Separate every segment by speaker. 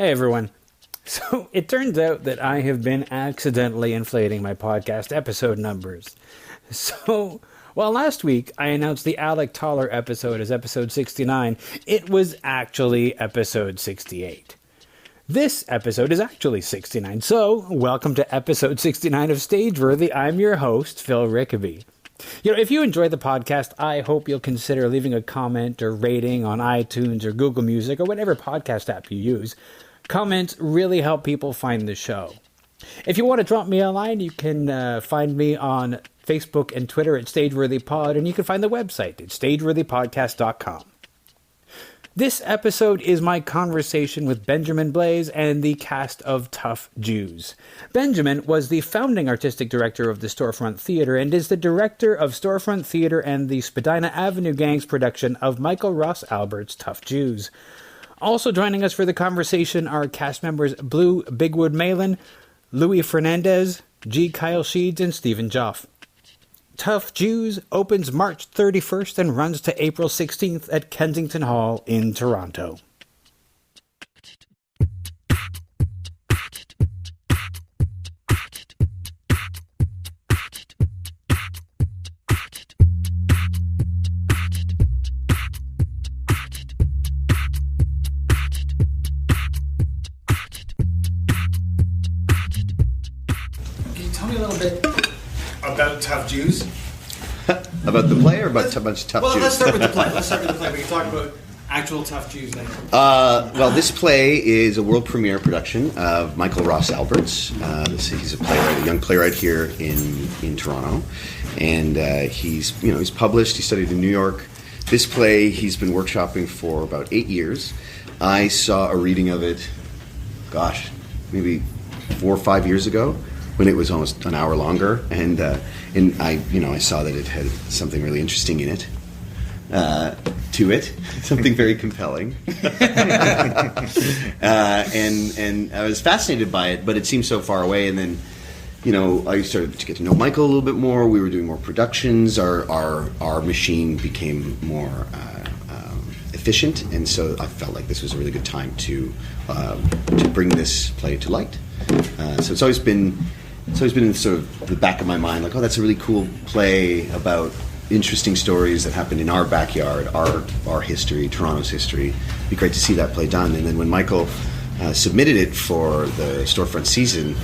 Speaker 1: Hey everyone. So it turns out that I have been accidentally inflating my podcast episode numbers. So while last week I announced the Alec Toller episode as episode 69, it was actually episode 68. This episode is actually 69, so welcome to episode 69 of Stageworthy. I'm your host, Phil Rickaby. If you enjoy the podcast, I hope you'll consider leaving a comment or rating on iTunes or Google Music or whatever podcast app you use. Comments really help people find the show. If you want to drop me a line, you can find me on Facebook and Twitter at StageworthyPod, and you can find the website at stageworthypodcast.com. This episode is my conversation with Benjamin Blais and the cast of Tough Jews. Benjamin was the founding artistic director of the Storefront Theatre and is the director of Storefront Theatre and the Spadina Avenue Gang's production of Michael Ross Albert's Tough Jews. Also joining us for the conversation are cast members Blue Bigwood Malin, Louis Fernandez, G. Kyle Sheeds, and Stephen Joff. Tough Jews opens March 31st and runs to April 16th at Kensington Hall in Toronto.
Speaker 2: About Tough Jews?
Speaker 3: About the play or about a bunch of Tough Jews?
Speaker 2: Well, let's start with the play. We can talk about actual Tough Jews later.
Speaker 3: Well, this play is a world premiere production of Michael Ross Albert's. He's a playwright, a young playwright here in Toronto, and he's published. He studied in New York. This play he's been workshopping for about 8 years. I saw a reading of it, maybe 4 or 5 years ago, when it was almost an hour longer, and I saw that it had something really interesting in it, something very compelling, and I was fascinated by it, but it seemed so far away. And then, I started to get to know Michael a little bit more. We were doing more productions. Our machine became more efficient, and so I felt like this was a really good time to bring this play to light. So it's always been in sort of the back of my mind, like, that's a really cool play about interesting stories that happened in our backyard, our history, Toronto's history. It'd be great to see that play done. And then when Michael submitted it for the Storefront season,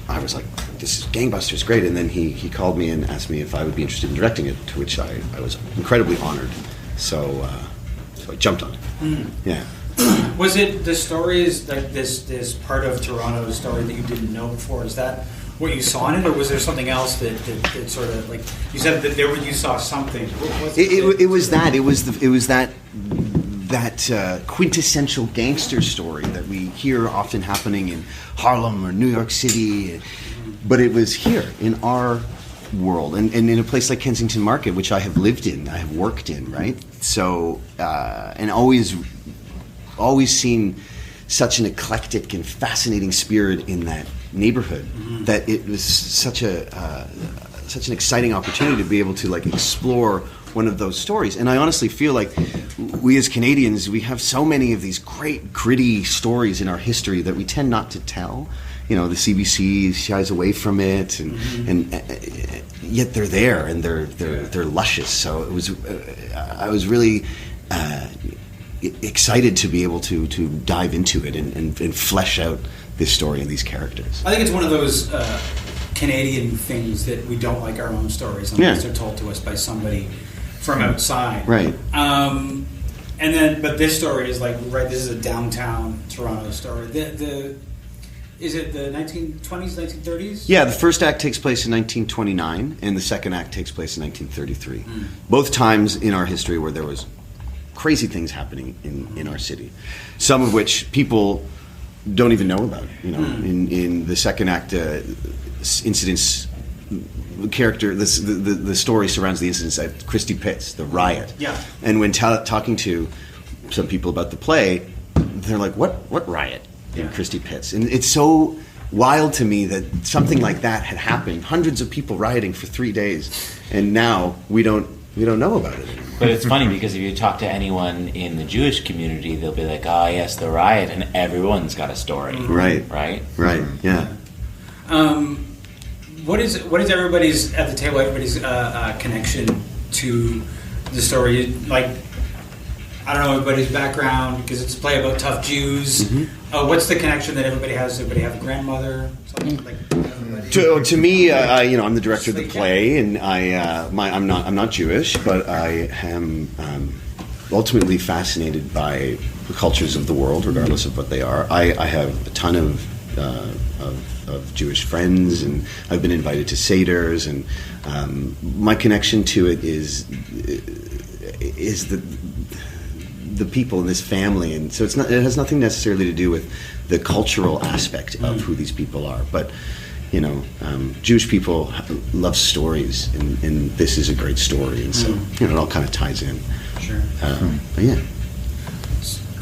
Speaker 3: I was like, this is gangbusters, great. And then he called me and asked me if I would be interested in directing it, to which I was incredibly honored. So I jumped on it.
Speaker 2: Mm.
Speaker 3: Yeah.
Speaker 2: Was it the stories, like this part of Toronto's story that you didn't know before? Is that what you saw in it, or was there something else that sort of, like you said that you saw something?
Speaker 3: It was that quintessential gangster story that we hear often happening in Harlem or New York City, but it was here in our world and in a place like Kensington Market, which I have lived in, I have worked in, right? So and always seen such an eclectic and fascinating spirit in that neighborhood, that it was such an exciting opportunity to be able to explore one of those stories. And I honestly feel like we as Canadians, we have so many of these great gritty stories in our history that we tend not to tell. The CBC shies away from it, and yet they're there and they're luscious. So it was I was really excited to be able to dive into it and flesh out this story and these characters.
Speaker 2: I think it's one of those Canadian things that we don't like our own stories unless they're told to us by somebody from outside.
Speaker 3: Right.
Speaker 2: But this story is this is a downtown Toronto story. Is it the 1920s, 1930s?
Speaker 3: Yeah, the first act takes place in 1929, and the second act takes place in 1933. Both times in our history where there was crazy things happening in our city, some of which people don't even know about. In the second act, incidents, the story surrounds the incidents at Christie Pitts, the riot.
Speaker 2: Yeah.
Speaker 3: And when talking to some people about the play, they're like, "What riot in Christie Pitts?" And it's so wild to me that something like that had happened. Hundreds of people rioting for 3 days, and now we don't know about it anymore.
Speaker 4: But it's funny because if you talk to anyone in the Jewish community, they'll be like, "Oh, yes, the riot," and everyone's got a story.
Speaker 3: Right. Yeah.
Speaker 2: What is everybody's at the table? Everybody's connection to the story. Like, I don't know everybody's background because it's a play about tough Jews. What's the connection that everybody has? Does everybody have a grandmother? Something like
Speaker 3: to me, I'm the director of the play, and I'm not Jewish, but I am ultimately fascinated by the cultures of the world, regardless of what they are. I have a ton of Jewish friends, and I've been invited to seders, and my connection to it is the people in this family, and so it has nothing necessarily to do with the cultural aspect of who these people are, but Jewish people love stories, and this is a great story, and so it all kind of ties in.
Speaker 2: Sure.
Speaker 3: But yeah.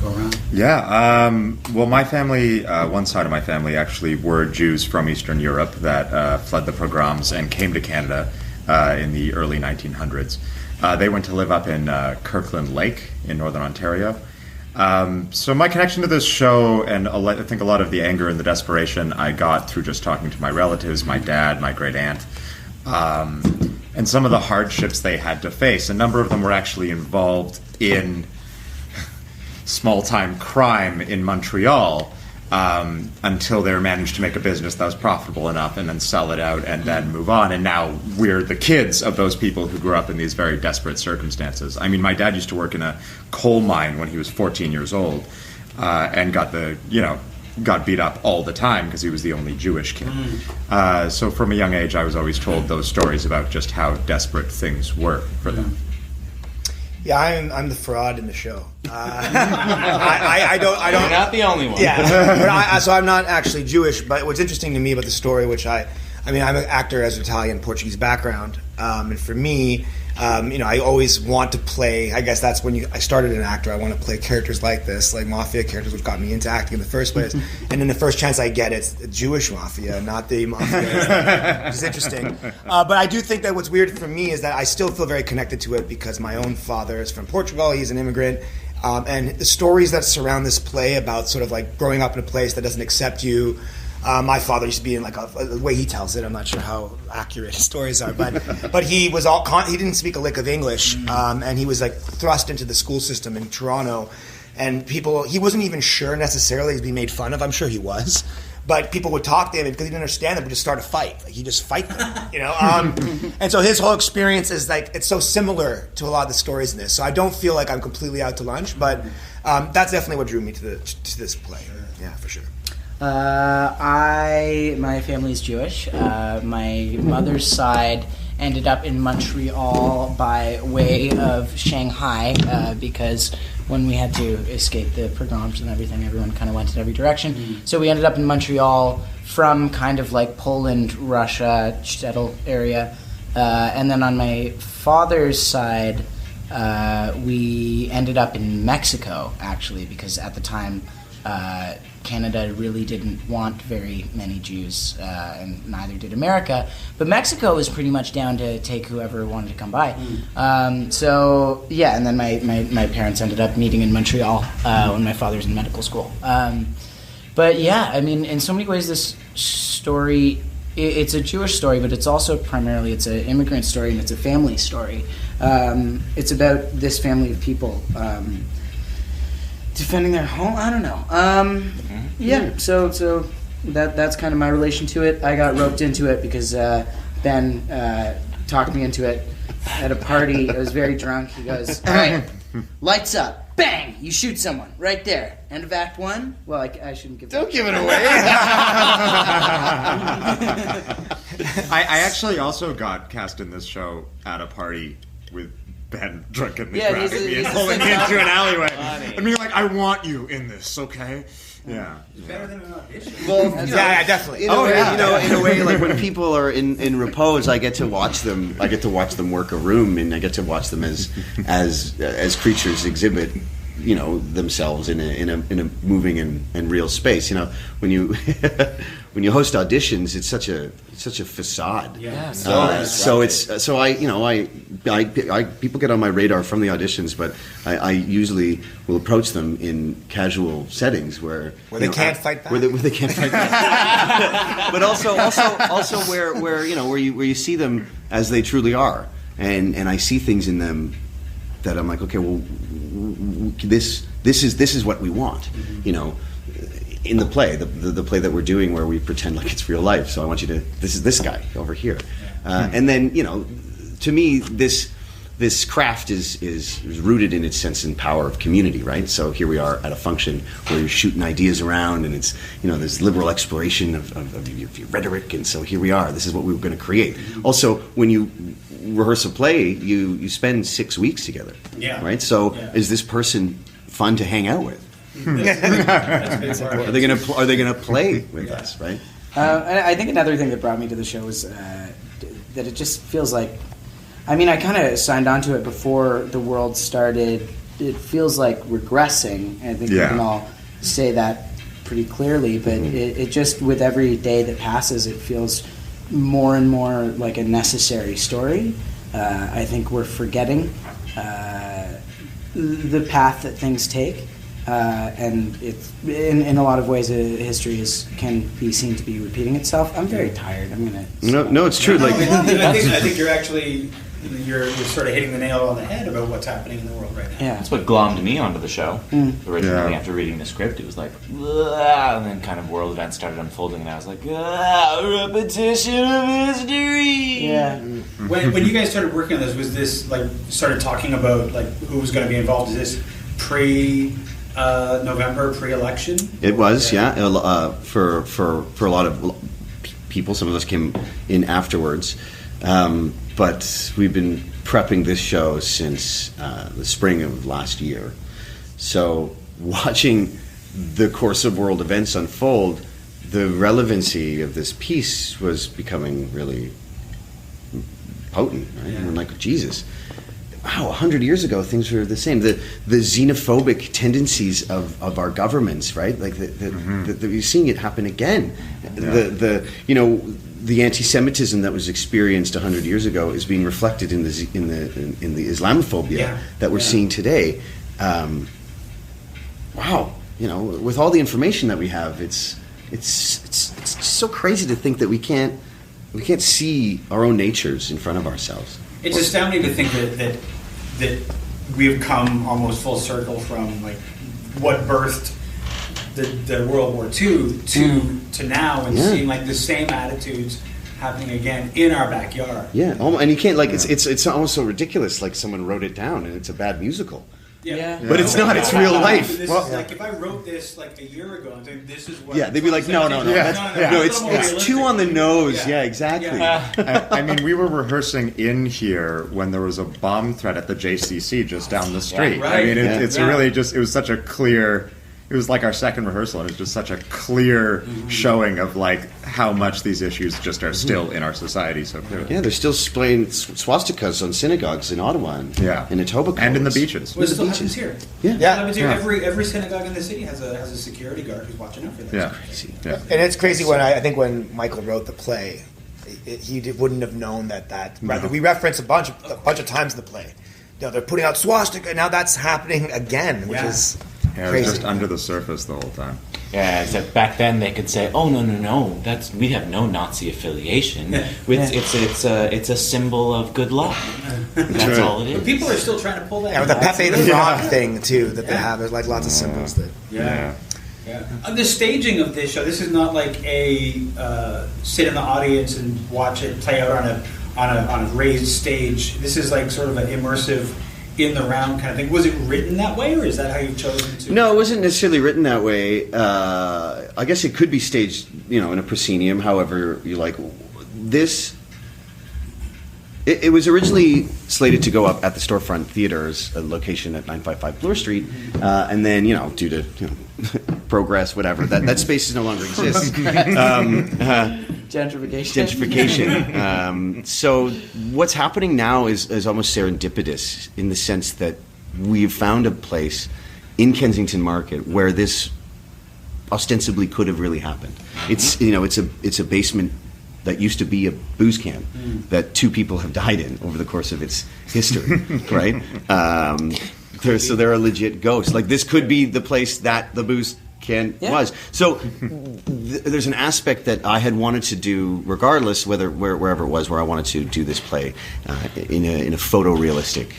Speaker 2: Go around.
Speaker 5: Yeah. Well, my family, one side of my family actually were Jews from Eastern Europe that fled the pogroms and came to Canada in the early 1900s. They went to live up in Kirkland Lake in Northern Ontario. So my connection to this show, and I think a lot of the anger and the desperation I got through just talking to my relatives, my dad, my great aunt, and some of the hardships they had to face. A number of them were actually involved in small-time crime in Montreal until they managed to make a business that was profitable enough and then sell it out and then move on. And now we're the kids of those people who grew up in these very desperate circumstances. I mean, my dad used to work in a coal mine when he was 14 years old and got beat up all the time because he was the only Jewish kid. So from a young age, I was always told those stories about just how desperate things were for them.
Speaker 6: Yeah, I'm the fraud in the show. I don't.
Speaker 4: You're not the only one.
Speaker 6: Yeah, but so I'm not actually Jewish. But what's interesting to me about the story, which I'm an actor as Italian Portuguese background, and for me, I always want to play. I guess that's when I started an actor. I want to play characters like this, like mafia characters, which got me into acting in the first place. And then the first chance I get, it's the Jewish mafia, not the mafia, which is interesting. But I do think that what's weird for me is that I still feel very connected to it because my own father is from Portugal. He's an immigrant. And the stories that surround this play about sort of like growing up in a place that doesn't accept you. My father used to be in like the way he tells it. I'm not sure how accurate his stories are, but he was he didn't speak a lick of English, and he was like thrust into the school system in Toronto, and he wasn't even sure necessarily he'd be made fun of. I'm sure he was, but people would talk to him because he didn't understand them, would just start a fight. Like he just fight them, and so his whole experience is like it's so similar to a lot of the stories in this. So I don't feel like I'm completely out to lunch, but that's definitely what drew me to this play. Yeah, for sure.
Speaker 7: My family's Jewish. My mother's side ended up in Montreal by way of Shanghai because when we had to escape the pogroms and everything, everyone kind of went in every direction. So we ended up in Montreal from kind of like Poland, Russia, shtetl area. And then on my father's side, we ended up in Mexico, actually, because at the time Canada really didn't want very many Jews, and neither did America. But Mexico was pretty much down to take whoever wanted to come by. And then my parents ended up meeting in Montreal when my father was in medical school. But yeah, I mean, in so many ways, this story, it's a Jewish story, but it's also primarily, it's an immigrant story and it's a family story. It's about this family of people defending their home. I don't know. So that's kind of my relation to it. I got roped into it because Ben talked me into it at a party. I was very drunk. He goes, "All right, lights up, bang! You shoot someone right there. End of Act 1." Well, I shouldn't give.
Speaker 6: Don't give it away.
Speaker 5: I actually also got cast in this show at a party with Ben drunkenly grabbing me and pulling me into an alleyway and being like, "I want you in this, okay?" Yeah.
Speaker 2: Better than an audition.
Speaker 3: Well,
Speaker 6: definitely.
Speaker 3: In a way, like when people are in repose, I get to watch them. I get to watch them work a room, and I get to watch them as creatures exhibit themselves in a moving and real space. When you when you host auditions, it's such a facade.
Speaker 2: Yeah.
Speaker 3: People get on my radar from the auditions, but I usually will approach them in casual settings where
Speaker 6: they can't fight back.
Speaker 3: Where they can't fight back. But also where you see them as they truly are, and I see things in them that I'm like, okay, well, this is what we want, in the play, the play that we're doing where we pretend like it's real life. So I want you to, this is this guy over here. And then, to me, this craft is rooted in its sense and power of community, right? So here we are at a function where you're shooting ideas around, and it's, this liberal exploration of your rhetoric, and so here we are. This is what we were going to create. Also, when you rehearse a play, you spend 6 weeks together, right? So is this person fun to hang out with?
Speaker 2: That's a big part.
Speaker 3: Are they gonna play with us, right?
Speaker 7: And I think another thing that brought me to the show is that it just feels like, I kind of signed on to it before the world started. It feels like regressing, and I think we can all say that pretty clearly, but it just, with every day that passes, it feels more and more like a necessary story. I think we're forgetting the path that things take. And it's, in a lot of ways, history can be seen to be repeating itself. I'm very tired. I'm gonna.
Speaker 3: No, it's true.
Speaker 2: I think you're actually you're sort of hitting the nail on the head about what's happening in the world right now.
Speaker 7: Yeah,
Speaker 4: that's what glommed me onto the show. Originally, after reading the script, it was like, and then kind of world events started unfolding, and I was like, repetition of history.
Speaker 7: Yeah.
Speaker 2: When you guys started working on this, was this started talking about who was going to be involved? Is this November pre-election?
Speaker 3: It was, for a lot of people. Some of us came in afterwards, but we've been prepping this show since the spring of last year. So watching the course of world events unfold, the relevancy of this piece was becoming really potent, right? And we're like, Jesus. Wow, 100 years ago, things were the same. The xenophobic tendencies of our governments, right? You're seeing it happen again. The anti-Semitism that was experienced 100 years ago is being reflected in the Islamophobia that we're seeing today. Wow, with all the information that we have, it's so crazy to think that we can't see our own natures in front of ourselves.
Speaker 2: It's astounding to think that we've come almost full circle from what birthed the World War II to now, and seeing the same attitudes happening again in our backyard.
Speaker 3: Yeah, and you can't it's almost so ridiculous. Like someone wrote it down and it's a bad musical.
Speaker 2: Yeah.
Speaker 3: But it's not. It's real life.
Speaker 2: This is if I wrote this a year ago and said this is what.
Speaker 3: Yeah, they'd be like, no. It's too on the nose. Yeah, exactly.
Speaker 5: We were rehearsing in here when there was a bomb threat at the JCC just down the street.
Speaker 2: Yeah, right.
Speaker 5: It's really just. It was such a clear. It was like our second rehearsal, and it was just such a clear showing of how much these issues just are still in our society so clearly.
Speaker 3: Yeah, they're still displaying swastikas on synagogues in Ottawa and in Etobicoke.
Speaker 5: And in the beaches.
Speaker 2: Well, it still happens here.
Speaker 6: Yeah.
Speaker 2: It happens here. Every synagogue in the city has a security guard who's watching out for that.
Speaker 5: Yeah.
Speaker 2: It's crazy.
Speaker 5: Yeah.
Speaker 6: And it's crazy I think when Michael wrote the play, he wouldn't have known that.
Speaker 5: No.
Speaker 6: We reference a bunch of times in the play. They're putting out swastika. Now that's happening again, which is
Speaker 5: Yeah, it was just under the surface the whole time.
Speaker 4: Yeah, except back then they could say, "Oh no, we have no Nazi affiliation. It's a symbol of good luck. That's all it is."
Speaker 2: But people are still trying to pull that.
Speaker 6: Yeah, with the Pepe the Frog thing too that they have. There's lots of symbols that.
Speaker 2: Yeah. The staging of this show. This is not like a sit in the audience and watch it play out on a raised stage. This is sort of an immersive, in the round kind of thing. Was it written that way, or is that how you've chosen to?
Speaker 3: No, it wasn't necessarily written that way. I guess it could be staged, in a proscenium. However you like. This. It was originally slated to go up at the Storefront Theatre's location at 955 Bloor Street, and then due to progress, whatever, that space no longer exists. Gentrification. So what's happening now is almost serendipitous in the sense that we've found a place in Kensington Market where this ostensibly could have really happened. It's it's a basement that used to be a booze can that 2 people have died in over the course of its history, right? There are legit ghosts. Like, this could be the place that the booze can was. So there's an aspect that I had wanted to do, regardless wherever it was where I wanted to do this play in a photorealistic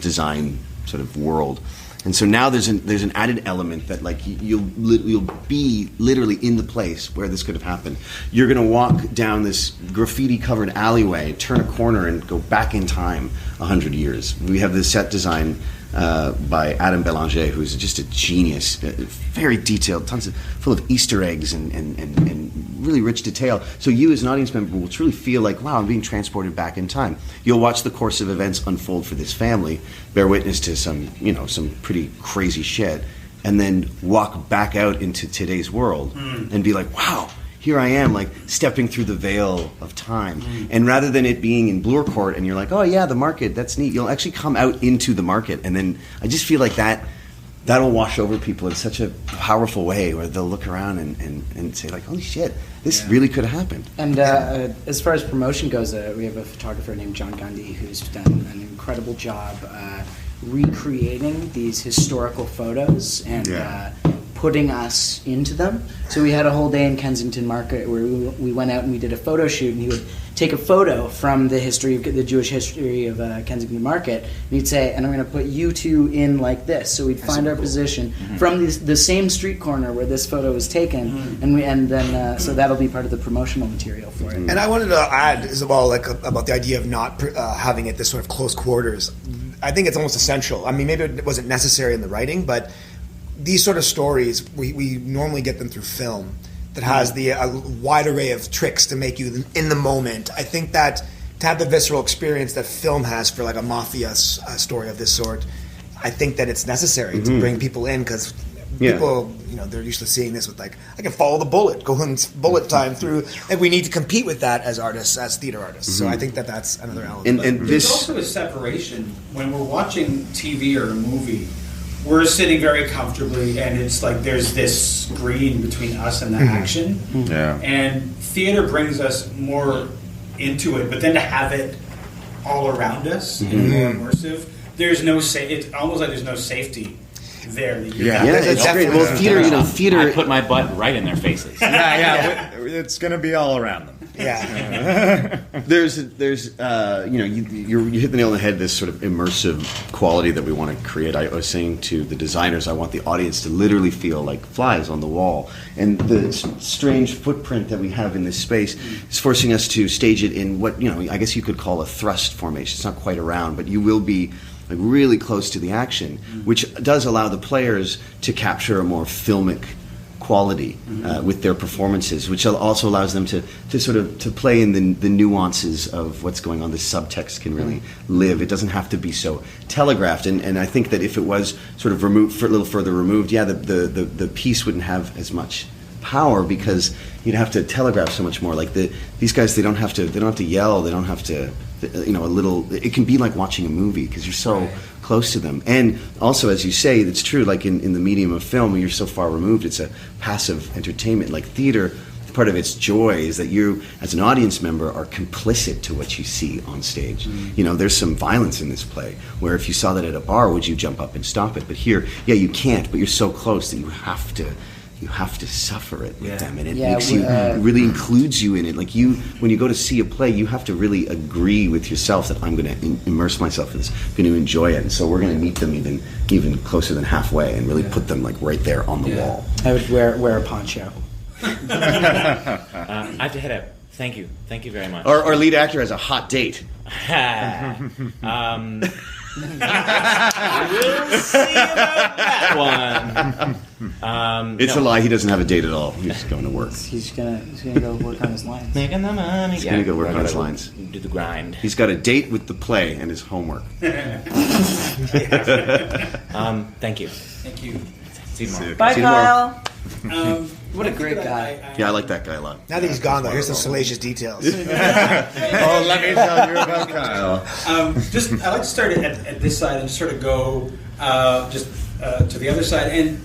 Speaker 3: design sort of world. And so now there's an added element that, like, you'll be literally in the place where this could have happened. You're going to walk down this graffiti-covered alleyway, turn a corner, and go back in time 100 years. We have this set design by Adam Belanger, who's just a genius, very detailed, full of Easter eggs and really rich detail. So you, as an audience member, will truly feel like, wow, I'm being transported back in time. You'll watch the course of events unfold for this family, bear witness to some pretty crazy shit, and then walk back out into today's world and be like, wow, here I am, like, stepping through the veil of time. And rather than it being in Bloor Court and you're like, oh yeah, the market, that's neat, you'll actually come out into the market. And then I just feel like that'll wash over people in such a powerful way, where they'll look around and say, like, holy shit, this really could have happened.
Speaker 7: And as far as promotion goes, we have a photographer named John Gundy who's done an incredible job recreating these historical photos and putting us into them. So we had a whole day in Kensington Market where we went out and we did a photo shoot, and he would take a photo from the Jewish history of Kensington Market, and he'd say, and I'm going to put you 2 in like this. So we'd find our position from the same street corner where this photo was taken, and then so that'll be part of the promotional material for it.
Speaker 6: And I wanted to add as well, like, about the idea of not having it this sort of close quarters. I think it's almost essential. I mean, maybe it wasn't necessary in the writing, but these sort of stories, we normally get them through film that has a wide array of tricks to make you in the moment. I think that to have the visceral experience that film has for, like, a mafia story of this sort, I think that it's necessary to bring people in, because people, they're used to seeing this with, like, I can follow the bullet, go in bullet time through, and we need to compete with that as artists, as theater artists. So I think that's another element.
Speaker 2: And there's also a separation when we're watching TV or a movie. We're sitting very comfortably, and it's like there's this screen between us and the action. And theater brings us more into it, but then to have it all around us and more immersive, there's no it's almost like there's no safety there.
Speaker 3: It's great. Well, theater.
Speaker 4: I put my butt right in their faces.
Speaker 5: It's going to be all around them.
Speaker 3: There's you hit the nail on the head. This sort of immersive quality that we want to create. I was saying to the designers, I want the audience to literally feel like flies on the wall, and the strange footprint that we have in this space is forcing us to stage it in what I guess you could call a thrust formation. It's not quite around, but you will be, like, really close to the action, which does allow the players to capture a more filmic quality with their performances, which also allows them to sort of to play in the nuances of what's going on. The subtext can really live. It doesn't have to be so telegraphed. And I think that if it was sort of removed, a little further removed, the piece wouldn't have as much power, because you'd have to telegraph so much more. Like these guys, they don't have to yell. They don't have to. It can be like watching a movie, because you're so close to them. And also, as you say, it's true, like in the medium of film, when you're so far removed, it's a passive entertainment. Like theater, part of its joy is that you, as an audience member, are complicit to what you see on stage. There's some violence in this play, where if you saw that at a bar, would you jump up and stop it? But here, you can't, but you're so close that you have to suffer it with them, and it makes you, really includes you in it. Like when you go to see a play, you have to really agree with yourself that I'm going to immerse myself in this, I'm going to enjoy it, and so we're going to meet them even closer than halfway, and really put them, like, right there on the wall.
Speaker 7: I would wear a poncho.
Speaker 4: I have to head out. Thank you very much.
Speaker 3: Our lead actor has a hot date.
Speaker 4: We'll see about that one.
Speaker 3: It's a lie. He doesn't have a date at all. He's going to work.
Speaker 7: He's gonna go work on his lines.
Speaker 4: Making the money.
Speaker 3: He's going to go work on his lines.
Speaker 4: Do the grind.
Speaker 3: He's got a date with the play and his homework.
Speaker 4: Thank you.
Speaker 2: Thank you.
Speaker 4: See you tomorrow.
Speaker 7: Bye, Kyle.
Speaker 2: What
Speaker 7: a great guy.
Speaker 3: Yeah, I like that guy a lot.
Speaker 6: Now that he's gone, though, here's some salacious details.
Speaker 5: Let me tell you about Kyle.
Speaker 2: I like to start at this side and sort of go just to the other side, and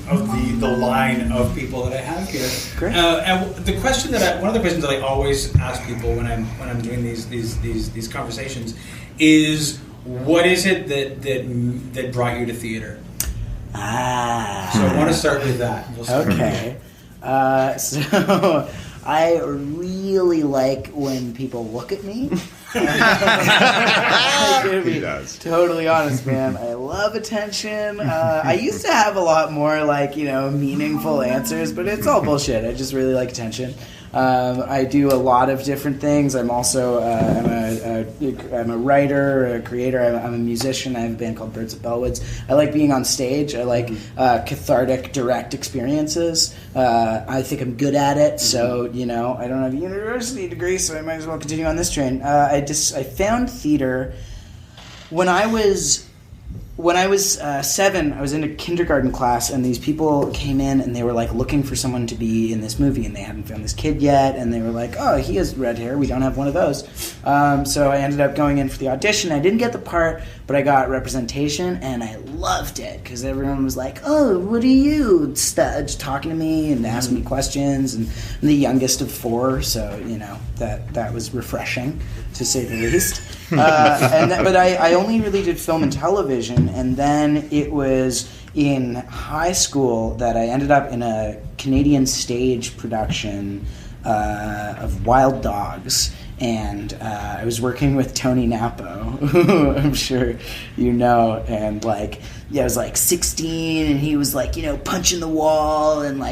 Speaker 2: of the line of people that I have here.
Speaker 7: Great.
Speaker 2: And the question one of the questions that I always ask people when I'm doing these conversations is, what is it that brought you to theater? So I want to start with that.
Speaker 7: Okay. So I really like when people look at me. I'm gonna be totally honest, man. I love attention. I used to have a lot more meaningful answers, but it's all bullshit. I just really like attention. I do a lot of different things. I'm also I'm a writer, a creator. I'm a musician. I have a band called Birds of Bellwoods. I like being on stage. I like cathartic, direct experiences. I think I'm good at it. So I don't have a university degree, so I might as well continue on this train. I found theater when I was 7. I was in a kindergarten class, and these people came in, and they were looking for someone to be in this movie, and they hadn't found this kid yet, and they were like, "Oh, he has red hair. We don't have one of those." So I ended up going in for the audition. I didn't get the part, but I got representation, and I loved it because everyone was like, "Oh, what are you?" talking to me and asking me questions, and I'm the youngest of 4, so that was refreshing, to say the least. But I only really did film and television, and then it was in high school that I ended up in a Canadian stage production of Wild Dogs, and I was working with Tony Napo, who I'm sure you know, and I was 16, and he was punching the wall, and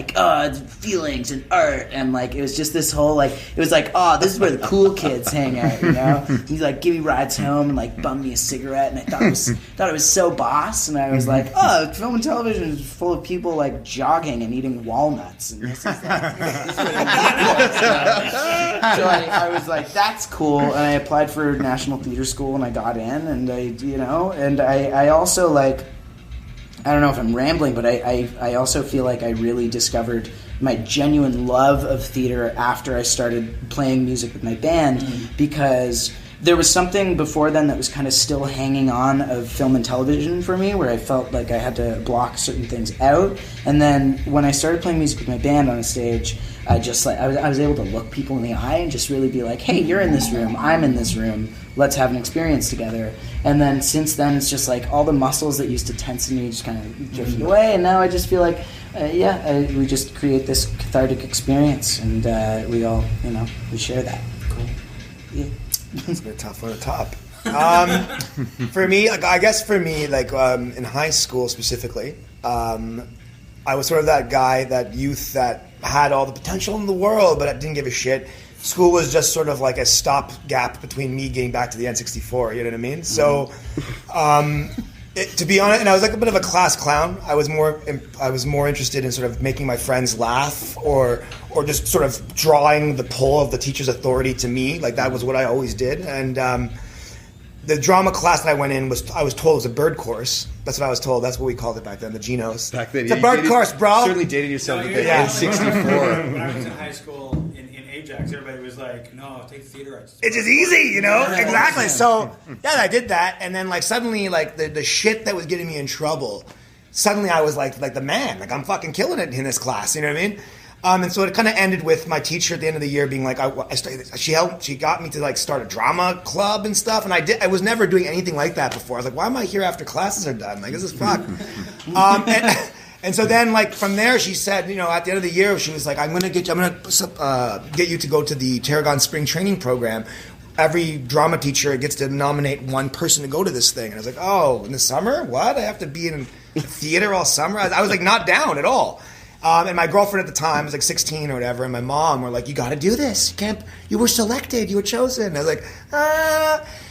Speaker 7: feelings and art, and it was just this whole it was this is where the cool kids hang out, He's give me rides home and bum me a cigarette, and I thought it was so boss, and I was film and television is full of people jogging and eating walnuts, and this is this is what so I was that's cool, and I applied for National Theatre School, and I got in, and I also I don't know if I'm rambling, but I also feel I really discovered my genuine love of theater after I started playing music with my band, because there was something before then that was kind of still hanging on of film and television for me, where I felt like I had to block certain things out. And then when I started playing music with my band on a stage, I was able to look people in the eye and just really be like, "Hey, you're in this room, I'm in this room, let's have an experience together." And then since then, it's just all the muscles that used to tense in me just kind of drifted away, and now I just feel we just create this cathartic experience, and we all, we share that. Cool. Yeah.
Speaker 6: It's a bit tough on the top. For me, I guess for me, in high school specifically, I was sort of that guy, that youth that had all the potential in the world, but I didn't give a shit. School was just sort of a stopgap between me getting back to the N64. You know what I mean? So, to be honest, and I was a bit of a class clown. I was more interested in sort of making my friends laugh, or just sort of drawing the pull of the teacher's authority to me. That was what I always did. And the drama class that I went in I was told it was a bird course. That's what I was told. That's what we called it back then, the Genos.
Speaker 3: Back then,
Speaker 6: it's a bird course, bro.
Speaker 3: Certainly dated yourself with the
Speaker 6: N64.
Speaker 2: When I was in high school in Ajax, everybody was like, "No, take theater arts.
Speaker 6: It's just easy, Exactly. So I did that, and then suddenly the shit that was getting me in trouble, suddenly I was the man. I'm fucking killing it in this class. You know what I mean? And so it kind of ended with my teacher at the end of the year being she got me to start a drama club and stuff, and I was never doing anything like that before. I was why am I here after classes are done? This is fuck. And so then, from there, she said, at the end of the year, she was I'm gonna get you to go to the Tarragon Spring Training Program. Every drama teacher gets to nominate one person to go to this thing. And I was oh, in the summer? What? I have to be in theater all summer? I was not down at all. And my girlfriend at the time was 16 or whatever, and my mom were you got to do this. You were selected. You were chosen. I was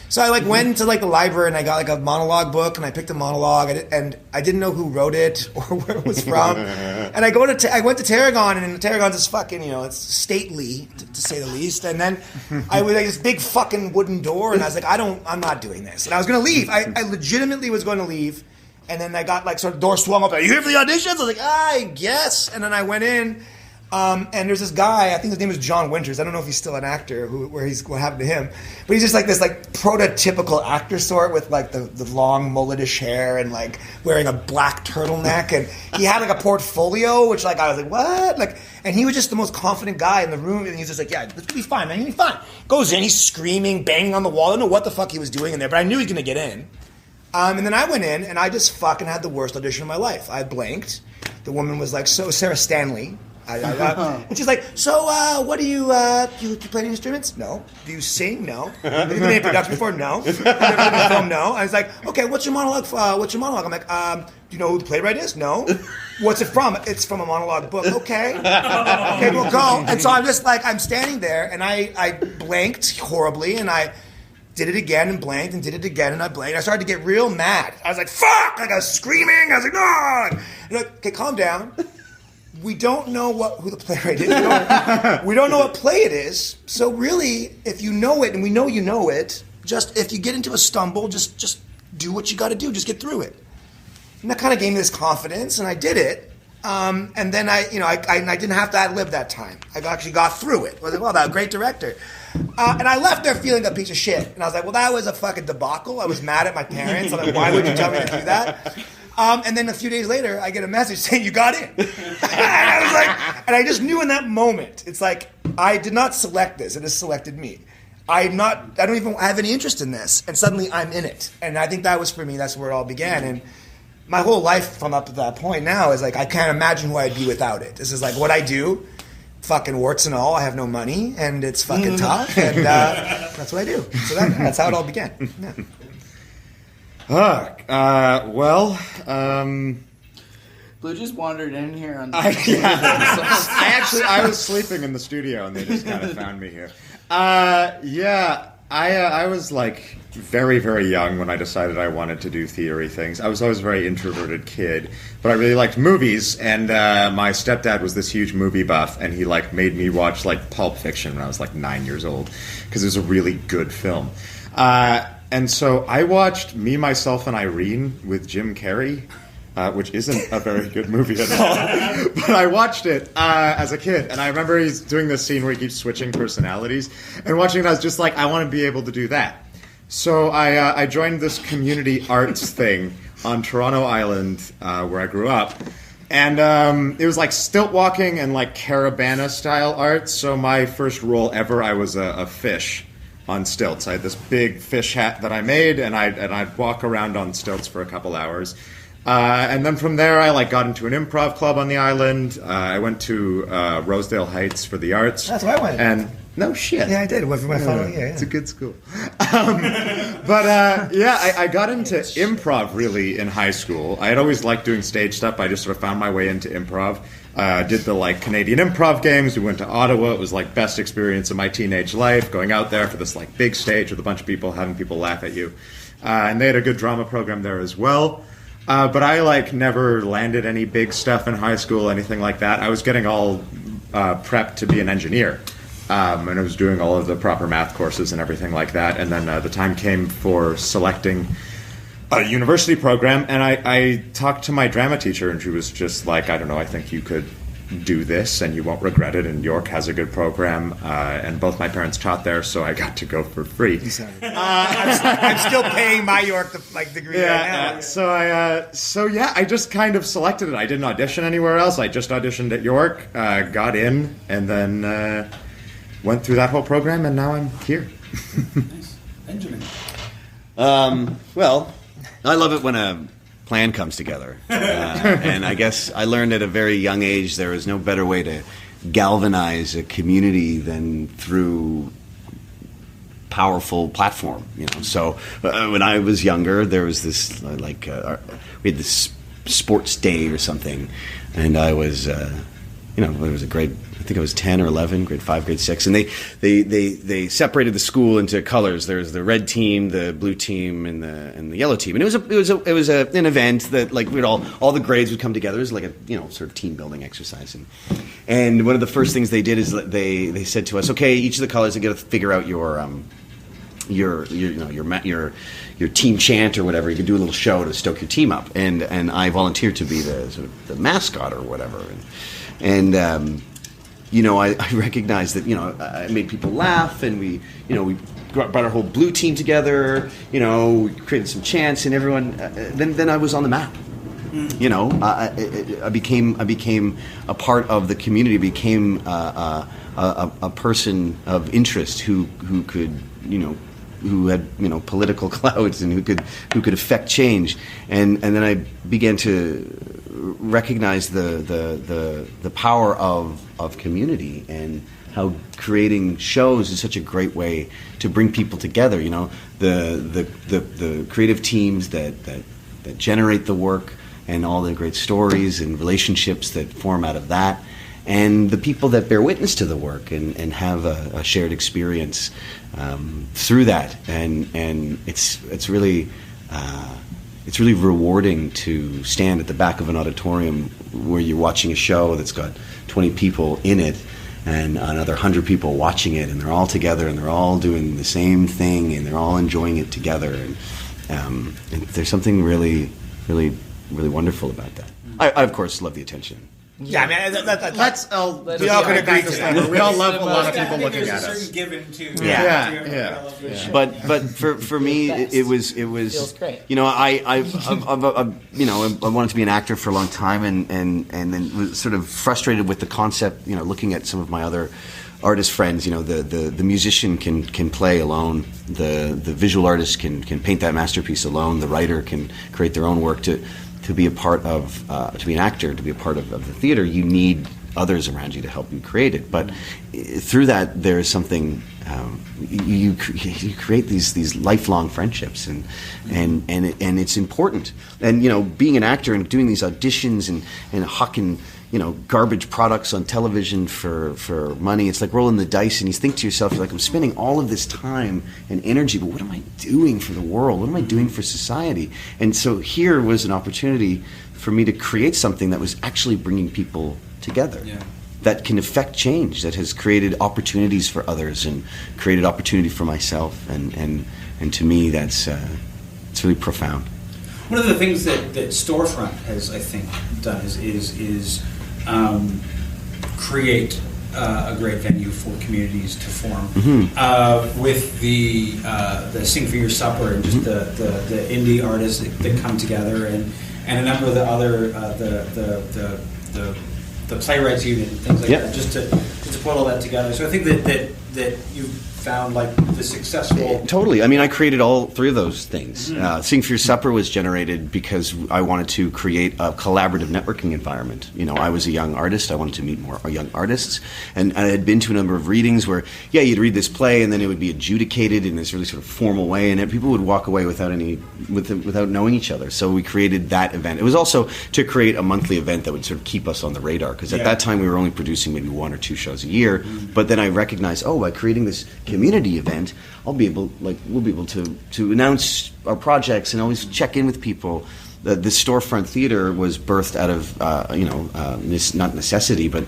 Speaker 6: So I went into the library, and I got a monologue book, and I picked a monologue, and I didn't know who wrote it or where it was from. And I went to Tarragon, and Tarragon's this fucking, it's stately to say the least. And then I was this big fucking wooden door, and I was I'm not doing this. And I was going to leave. I legitimately was going to leave. And then I got sort of door swung open. Are you here for the auditions? I was I guess. And then I went in. And there's this guy, I think his name is John Winters. I don't know if he's still an actor, what happened to him. But he's just like this like prototypical actor sort with like the long mulletish hair and like wearing a black turtleneck. And he had like a portfolio, which like I was like, what? Like, and he was just the most confident guy in the room. And he's just like, yeah, this will be fine, man. You'll be fine. Goes in, he's screaming, banging on the wall. I don't know what the fuck he was doing in there, but I knew he was going to get in. And then I went in and I just fucking had the worst audition of my life. I blanked. The woman was like, so Sarah Stanley. And she's like, so what do you play any instruments? No. Do you sing? No. Have you been in production before? No. Have you ever been in a film? No. I was like, okay, what's your monologue? I'm like, do you know who the playwright is? No. What's it from? It's from a monologue book. Okay. Okay, we'll go. And so I'm just like, I'm standing there and I blanked horribly and I did it again and blanked and did it again and I blanked. I started to get real mad. I was like, fuck! Like I was screaming. I was like, no! And like, okay, calm down. We don't know who the playwright is. We don't know what play it is. So really, if you know it, and we know you know it, just if you get into a stumble, just do what you got to do. Just get through it. And that kind of gave me this confidence, and I did it. And then I didn't have to ad-lib that time. I actually got through it. I was like, well, that was a great director. And I left there feeling a piece of shit. And I was like, well, that was a fucking debacle. I was mad at my parents. I'm like, why would you tell me to do that? And then a few days later, I get a message saying you got in. And I was like, and I just knew in that moment, it's like, I did not select this. It has selected me. I don't even have any interest in this. And suddenly I'm in it. And I think that was for me, that's where it all began. And my whole life from up to that point now is like, I can't imagine who I'd be without it. This is like what I do, fucking warts and all. I have no money and it's fucking tough. And that's what I do. So that's how it all began. Yeah.
Speaker 7: Blue just wandered in here on the
Speaker 5: I was sleeping in the studio and they just kind of found me here. I was like very, very young when I decided I wanted to do theater things. I was always a very introverted kid, but I really liked movies, and my stepdad was this huge movie buff, and he like made me watch like Pulp Fiction when I was like 9 years old because it was a really good film. And so I watched Me, Myself, and Irene with Jim Carrey, which isn't a very good movie at all. But I watched it as a kid, and I remember he's doing this scene where he keeps switching personalities. And watching it, I was just like, I want to be able to do that. So I joined this community arts thing on Toronto Island, where I grew up. And it was like stilt walking and like Carabana-style art. So my first role ever, I was a fish on stilts. I had this big fish hat that I made, and I'd walk around on stilts for a couple hours. And then from there, I like got into an improv club on the island. I went to Rosedale Heights for the arts.
Speaker 6: That's where I went.
Speaker 5: And no shit.
Speaker 6: Yeah, I did. Went for my final year.
Speaker 5: It's a good school. I got into improv really in high school. I had always liked doing stage stuff. I just sort of found my way into improv. Did the like Canadian improv games. We went to Ottawa. It was like best experience of my teenage life, going out there for this like big stage with a bunch of people, having people laugh at you. And they had a good drama program there as well. But I like never landed any big stuff in high school, anything like that. I was getting all prepped to be an engineer. And I was doing all of the proper math courses and everything like that. And then the time came for selecting a university program, and I talked to my drama teacher, and she was just like, I don't know, I think you could do this and you won't regret it, and York has a good program, and both my parents taught there, so I got to go for free.
Speaker 6: I'm still paying my York degree right now.
Speaker 5: So I just kind of selected it. I didn't audition anywhere else. I just auditioned at York, got in, and then went through that whole program, and now I'm here.
Speaker 2: Nice. Benjamin.
Speaker 3: Well, I love it when a plan comes together. And I guess I learned at a very young age there is no better way to galvanize a community than through powerful platform. So when I was younger, there was this we had this sports day or something, and I was it was a grade, I think I was 10 or 11, grade 5, grade 6, and they separated the school into colors. There was the red team, the blue team, and the yellow team. And it was an event that like we'd all the grades would come together. It was like a sort of team building exercise. And one of the first things they did is they said to us, okay, each of the colors are going to figure out your team chant or whatever. You can do a little show to stoke your team up. And I volunteered to be the mascot or whatever. And I recognized that, I made people laugh, and we brought our whole blue team together, we created some chants, and everyone, then I was on the map. I became a part of the community, became a person of interest who could, who had political clouds and who could affect change, and then I began to recognize the power of community, and how creating shows is such a great way to bring people together. The creative teams that generate the work, and all the great stories and relationships that form out of that, and the people that bear witness to the work and have a shared experience through that, and it's really rewarding to stand at the back of an auditorium where you're watching a show that's got 20 people in it and another 100 people watching it, and they're all together and they're all doing the same thing and they're all enjoying it together, and there's something really, really, really wonderful about that. I of course love the attention.
Speaker 6: Yeah, I mean,
Speaker 5: we
Speaker 6: all can agree to that.
Speaker 5: We all love a lot of people looking at
Speaker 2: There's a
Speaker 5: us.
Speaker 2: certain given too.
Speaker 5: Yeah.
Speaker 3: But for me, it was
Speaker 7: Feels great.
Speaker 3: I wanted to be an actor for a long time, and then was sort of frustrated with the concept. Looking at some of my other artist friends, the musician can play alone, the visual artist can paint that masterpiece alone, the writer can create their own work. To be a part of, to be an actor, to be a part of the theater, you need others around you to help you create it. But through that, there is something, you create these lifelong friendships, and it's important. And being an actor and doing these auditions and hawking garbage products on television for money, it's like rolling the dice, and you think to yourself, you're like, I'm spending all of this time and energy, but what am I doing for the world? What am I doing for society? And so here was an opportunity for me to create something that was actually bringing people together, that can affect change, that has created opportunities for others and created opportunity for myself, and to me, that's it's really profound.
Speaker 2: One of the things that Storefront has, I think, done is create a great venue for communities to form, with the Sing for Your Supper, and just the indie artists that come together, and a number of the other the playwrights unit and things like that, just to put all that together. So I think that you found like the successful.
Speaker 3: Totally. I mean, I created all three of those things. Sing for Your Supper was generated because I wanted to create a collaborative networking environment. I was a young artist. I wanted to meet more young artists, and I had been to a number of readings where, you'd read this play and then it would be adjudicated in this really sort of formal way, and people would walk away without knowing each other. So we created that event. It was also to create a monthly event that would sort of keep us on the radar, because at that time we were only producing maybe 1 or 2 shows a year. But then I recognized, by creating this community event, we'll be able to announce our projects and always check in with people. The Storefront Theatre was birthed out of not necessity, but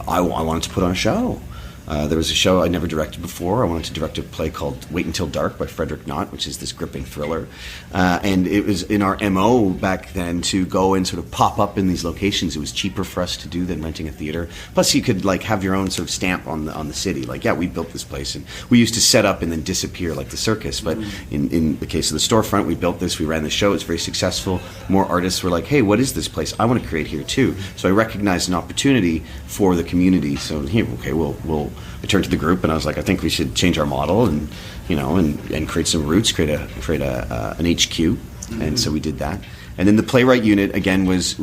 Speaker 3: I wanted to put on a show. There was a show I'd never directed before. I wanted to direct a play called Wait Until Dark by Frederick Knott, which is this gripping thriller. And it was in our MO back then to go and sort of pop up in these locations. It was cheaper for us to do than renting a theater. Plus, you could have your own sort of stamp on the city. We built this place, and we used to set up and then disappear like the circus. But in the case of the Storefront, we built this. We ran the show. It's very successful. More artists were like, "Hey, what is this place? I want to create here too." So I recognized an opportunity for the community. So I turned to the group and I was like, I think we should change our model and create some roots, create an HQ, and so we did that. And then the playwright unit again was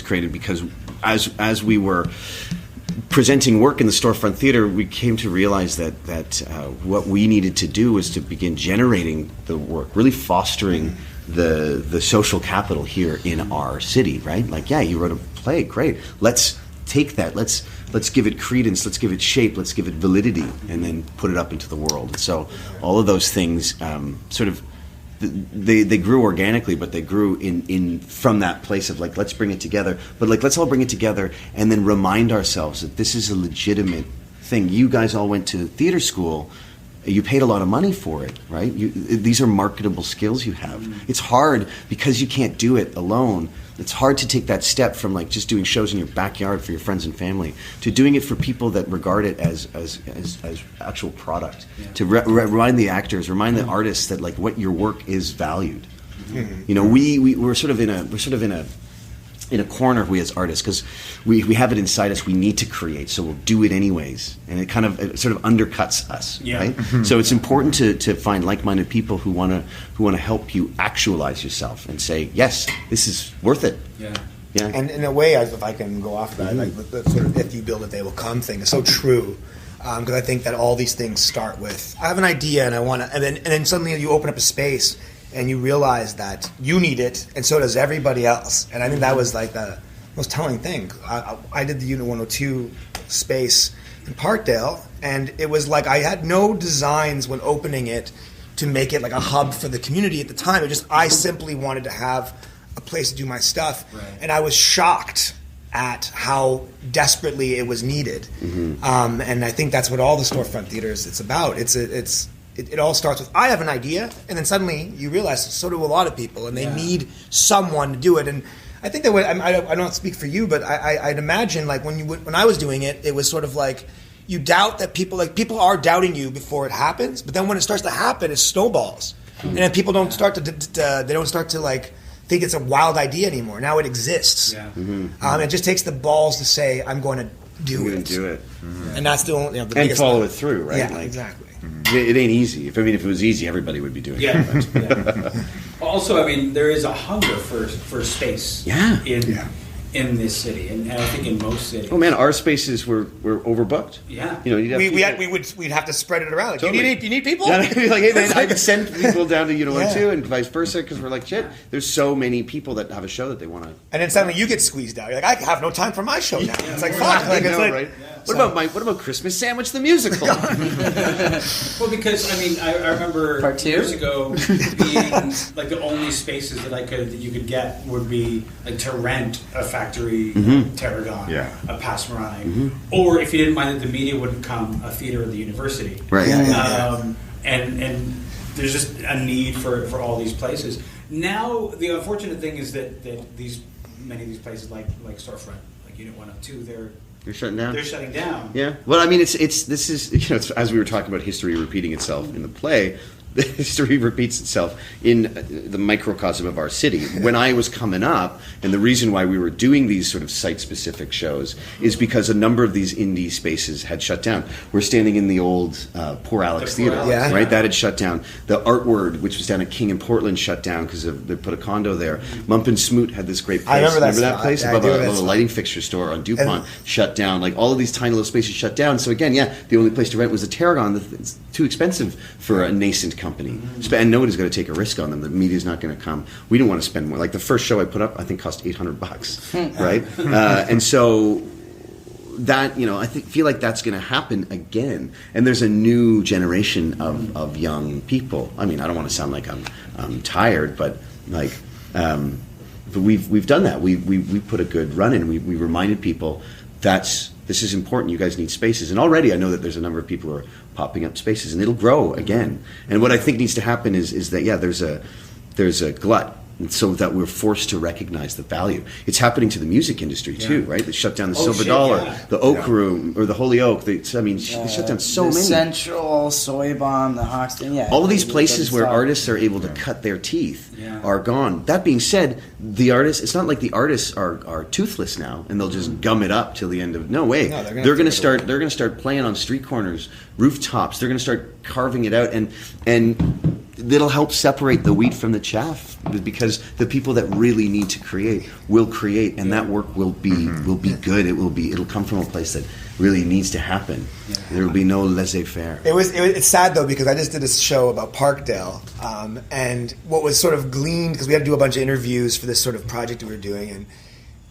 Speaker 3: created because as we were presenting work in the Storefront Theatre, we came to realize that what we needed to do was to begin generating the work, really fostering the social capital here in our city, right? You wrote a play, great. Let's take that. Let's give it credence. Let's give it shape. Let's give it validity, and then put it up into the world. And so all of those things they grew organically, but they grew in from that place of let's bring it together. But let's all bring it together and then remind ourselves that this is a legitimate thing. You guys all went to theater school. You paid a lot of money for it, right? These are marketable skills you have. It's hard because you can't do it alone. it's hard to take that step from like just doing shows in your backyard for your friends and family to doing it for people that regard it as actual product. Yeah. To remind the actors, remind the artists that like what your work is valued. Mm-hmm. You know, we're sort of in a corner, we as artists, because we have it inside us. We need to create, so we'll do it anyways, and it sort of undercuts us. Yeah. Right? Mm-hmm. So it's important to find like-minded people who want to help you actualize yourself and say, yes, this is worth it. Yeah. Yeah. And
Speaker 6: in a way, if I can go off that, like the sort of "if you build it, they will come" thing is so true. Because I think that all these things start with I have an idea and I want to, and then suddenly you open up a space. And you realize that you need it, and so does everybody else. And I think that was like the most telling thing. I did the Unit 102 space in Parkdale, and it was like I had no designs when opening it to make it like a hub for the community at the time. It just I simply wanted to have a place to do my stuff, right. And I was shocked at how desperately it was needed. Mm-hmm. And I think that's what all the storefront theaters it's about. It all starts with, I have an idea, and then suddenly you realize so do a lot of people, and they need someone to do it. And I think that I don't speak for you, but I'd imagine like when I was doing it, it was sort of like you doubt that people are doubting you before it happens, but then when it starts to happen, it snowballs, and then people don't start to like think it's a wild idea anymore. Now it exists. Yeah. Mm-hmm. It just takes the balls to say I'm going to do it.
Speaker 3: Mm-hmm.
Speaker 6: And that's the only
Speaker 3: and follow it through, right?
Speaker 6: Yeah, exactly.
Speaker 3: Mm-hmm. It ain't easy. If it was easy, everybody would be doing it.
Speaker 2: Yeah. Also, I mean, there is a hunger for space.
Speaker 3: Yeah.
Speaker 2: In this city, and I think in most cities.
Speaker 3: Oh man, our spaces were overbooked.
Speaker 2: Yeah.
Speaker 3: You know,
Speaker 6: we'd have to spread it around. Like, totally. Do you need people?
Speaker 3: Yeah, be like, hey man, I can send people down to Unit 102 and vice versa because we're like, shit. There's so many people that have a show that they want to.
Speaker 6: And then suddenly you get squeezed out. You're like, I have no time for my show now. It's like, fuck.
Speaker 3: Right? Yeah. What about Christmas Sandwich the musical?
Speaker 2: Well, because I mean, I remember
Speaker 7: Part 2?
Speaker 2: Years ago being like the only spaces that you could get would be like to rent a factory, Tarragon, a Passmarine, or if you didn't mind that the media wouldn't come, a theater at the university.
Speaker 3: Right.
Speaker 2: And there's just a need for all these places. Now the unfortunate thing is that many of these places like Storefront, like Unit 102,
Speaker 3: they're shutting down.
Speaker 2: They're shutting down.
Speaker 3: Yeah. Well, I mean, it's as we were talking about history repeating itself in the play. The history repeats itself in the microcosm of our city. When I was coming up, and the reason why we were doing these sort of site-specific shows is because a number of these indie spaces had shut down. We're standing in the old Poor Alex Theater, right? That had shut down. The Art Word, which was down at King in Portland, shut down because they put a condo there. Mump and Smoot had this great place.
Speaker 6: I remember
Speaker 3: that place?
Speaker 6: Yeah,
Speaker 3: above a lighting fixture store on DuPont, shut down. Like all of these tiny little spaces shut down. So again, the only place to rent was the Tarragon. It's too expensive for a nascent company. And nobody's going to take a risk on them. The media's not going to come. We didn't want to spend more. Like the first show I put up, I think cost $800, right? And so that, I feel like that's going to happen again. And there's a new generation of young people. I mean, I don't want to sound like I'm tired, but like, but we've done that. We put a good run in. We reminded people this is important. You guys need spaces. And already I know that there's a number of people who are popping up spaces, and it'll grow again. And what I think needs to happen is that there's a glut, and so that we're forced to recognize the value. It's happening to the music industry too, right? They shut down the Silver Dollar, the Oak Room, or the Holy Oak. They shut down so many.
Speaker 7: Central, Soy Bomb, the Hoxton,
Speaker 3: all of these places where artists are able to cut their teeth are gone. That being said, the artists, it's not like the artists are toothless now and they'll just gum it up till the end of. No way. No, they're going to start playing on street corners, rooftops. They're going to start carving it out, and it'll help separate the wheat from the chaff, because the people that really need to create will create, and that work will be good. It'll come from a place that really needs to happen. There will be no laissez-faire.
Speaker 6: It's sad though, because I just did a show about Parkdale, and what was sort of gleaned, because we had to do a bunch of interviews for this sort of project we were doing, and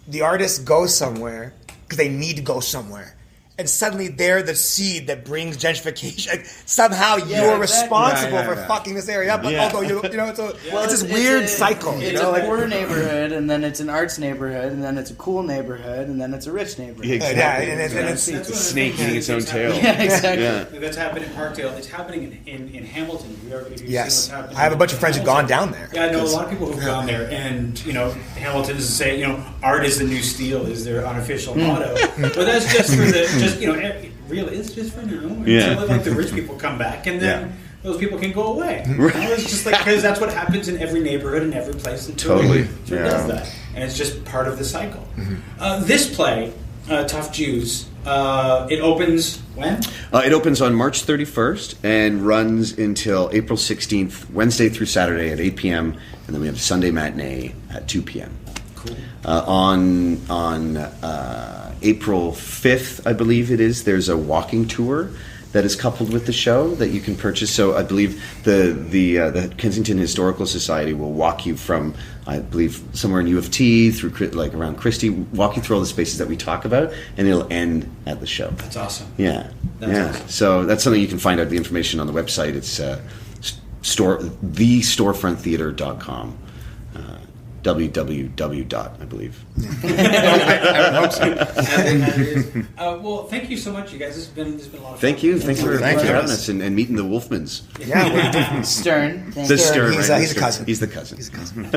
Speaker 6: the artists go somewhere because they need to go somewhere. and suddenly they're the seed that brings gentrification. Like, somehow you're
Speaker 7: exactly.
Speaker 6: responsible for fucking this area up, although it's this weird cycle.
Speaker 7: It's a poor neighborhood, and then it's an arts neighborhood, and then it's a cool neighborhood, and then it's a rich neighborhood.
Speaker 3: Exactly.
Speaker 6: Yeah, and it's
Speaker 3: a snake eating its own tail.
Speaker 7: Yeah, exactly.
Speaker 3: Yeah.
Speaker 2: That's happened in Parkdale. It's happening in Hamilton. If you've
Speaker 6: Yes,
Speaker 2: seen what's happening
Speaker 6: I have a bunch of
Speaker 2: in
Speaker 6: friends who've
Speaker 2: Hamilton.
Speaker 6: gone down there.
Speaker 2: Yeah, I know a lot of people who've gone there, and Hamilton is saying, art is the new steel is their unofficial motto. But that's just for it's just for now.
Speaker 3: Yeah.
Speaker 2: Until the rich people come back, and then those people can go away. It's just because that's what happens in every neighborhood and every place.
Speaker 3: Totally.
Speaker 2: It does that, and it's just part of the cycle. This play, Tough Jews, it opens when?
Speaker 3: It opens on March 31st and runs until April 16th, Wednesday through Saturday at 8 p.m. And then we have a Sunday matinee at 2 p.m.
Speaker 2: Cool.
Speaker 3: On April 5th, I believe it is, there's a walking tour that is coupled with the show that you can purchase. So I believe the Kensington Historical Society will walk you from, I believe, somewhere in U of T through around Christie, walk you through all the spaces that we talk about, and it'll end at the show.
Speaker 2: That's awesome.
Speaker 3: Yeah,
Speaker 2: That's awesome.
Speaker 3: So that's something you can find out the information on the website. It's thestorefronttheatre.com. www. I believe.
Speaker 5: I hope so.
Speaker 2: Well, thank you so much, you guys. This has been a lot of fun.
Speaker 3: Thank you. Thanks for
Speaker 6: Thank you.
Speaker 3: having us and meeting the Wolfmans.
Speaker 6: Yeah,
Speaker 7: Stern.
Speaker 3: The Stern,
Speaker 6: He's
Speaker 3: right?
Speaker 6: a cousin.
Speaker 3: He's the cousin.
Speaker 6: He's a cousin.